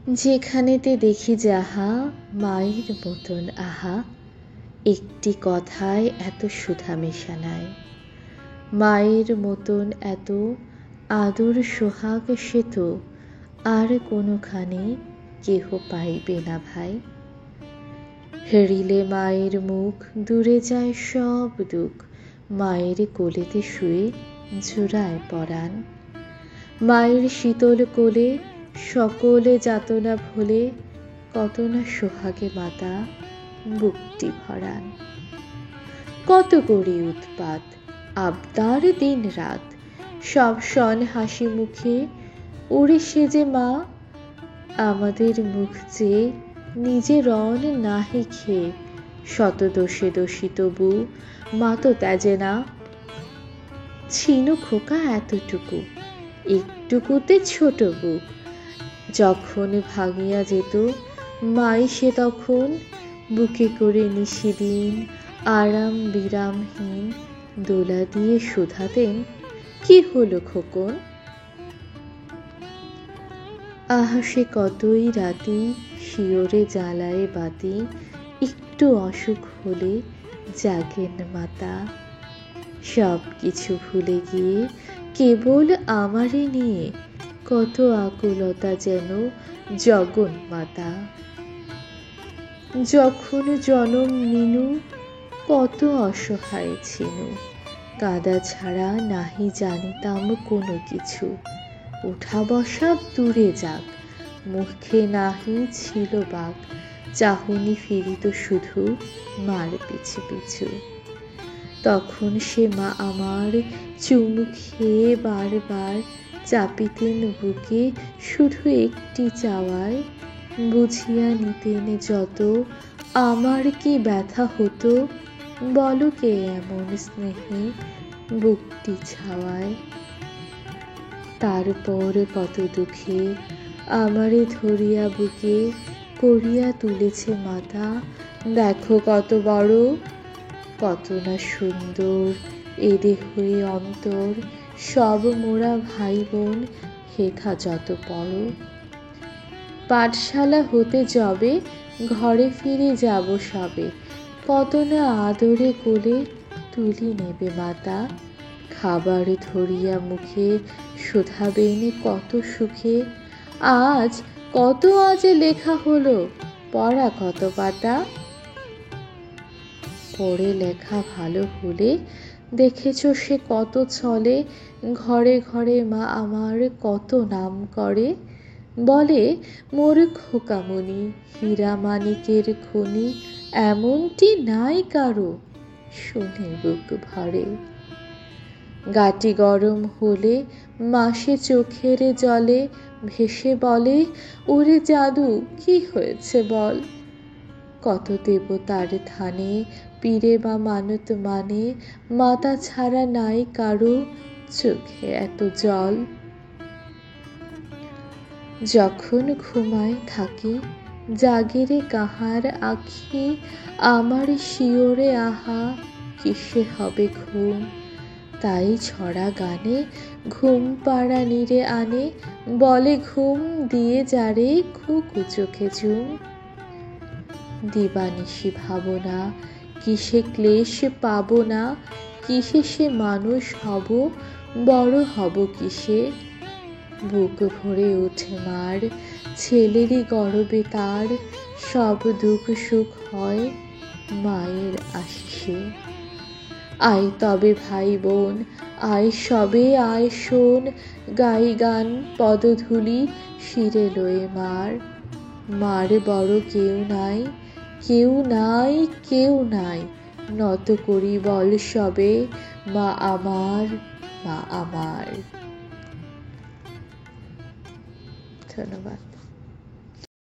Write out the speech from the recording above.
যেখানেতে দেখি যাহা মায়ের মতন আহা, একটি কথায় এত সুধা মেশা নাই। মায়ের মতন এত আদর সোহাগ সে তো আর কোনোখানে কেহ পাইবে না ভাই। হেরিলে মায়ের মুখ দূরে যায় সব দুঃখ, মায়ের কোলেতে শুয়ে জুড়ায় পরাণ। মায়ের শীতল কোলে সকল যাতনা ভোলে, কত না সোহাগে মাতা বুকটি ভরান। কত করি উৎপাত আবদার দিন রাত, সব শন হাসি মুখে ওরে সে যে মা, আমাদের মুখ চেয়ে নিজে রন নাহি খেয়ে, শত দোষে দোষী তবু মা তো ত্যাজে না। ছিল খোকা এতটুকু, একটুকুতে ছোট বুক, যখন ভাঙিয়া যেত মাই সে তখন বুকে করে নিশিদিন আরাম বিরামহীন দোলা দিয়ে শুধাতেন, কি হলো খোকন। আহা সে কতই রাতি শিওরে জ্বালায় বাতি, একটু অসুখ হলে জাগেন মাতা। সব কিছু ভুলে গিয়ে কেবল আমারে নিয়ে, কত আকুলতা যেন জগন মাতা। যখন জনম নিনু কত অসহায় ছিনু, কাঁদা ছাড়া নাহি জানিতাম কোনো কিছু। উঠা বসা দূরে যাক, মুখে নাহি ছিল বাক, চাহনি ফিরিত শুধু মার পিছু পিছু। তখন সে মা আমার চুমু খেয়ে বারবার চাপিতেন বুকে, শুধু একটি চাওয়ায় বুঝিয়া নিতেন যত আমার কি ব্যথা হতো, বলো কে এমন স্নেহে বুকটি ছাওয়ায়। তারপর কত দুঃখে আমারে ধরিয়া বুকে করিয়া তুলেছে মাতা, দেখো কত বড়, কত না সুন্দর এ দেহই অন্তর, সব মোরা ভাই বোন হেথা যত পড়। পাঠশালা হতে যবে ঘরে ফিরে যাব সবে, কত না আদরে কোলে তুলি নেবে মাতা। খাবার ধরিয়া মুখে শোধাবেন কত সুখে, আজ কত আজে লেখা হলো পড়া কত পাতা। পড়ে লেখা ভালো হলে দেখেছ সে কত চলে, ঘরে ঘরে মা আমার কত নাম করে। বলে মোর খোকামণি হীরা মানিকের খনি, এমনটি নাই কারো শুনে বুক ভরে। গাটি গরম হলে মাসে চোখের জলে ভেসে বলে, ওরে জাদু কি হয়েছে বল। কত দেবতার থানে পীরে বা মানত মানে, মাতা ছাড়া নাই কারো চোখে এত জল। যখন ঘুমায় থাকি জাগে রে কাহার আঁখি, আমার শিওরে আহা কিসে হবে ঘুম। তাই ছড়া গানে ঘুম পাড়া নিরে আনে, বলে ঘুম দিয়ে যারে খুকু চোখে ঝুম। দিবানিশি ভাবনা কিসে ক্লেশ পাবো না, কিসে সে মানুষ হব, বড় হব কিসে। বুক ভরে ওঠে মার ছেলেরই গর্বে তার, সব দুঃখ সুখ হয় মায়ের আশিসে। আয় তবে ভাই বোন আয় সবে আয় শোন, গাই গান পদধূলি শিরে লয়ে মার। মার বড় কেউ নাই, কেউ নাই, কেউ নাই, নত করি বল সবে মা আমার, মা আমার। ধন্যবাদ।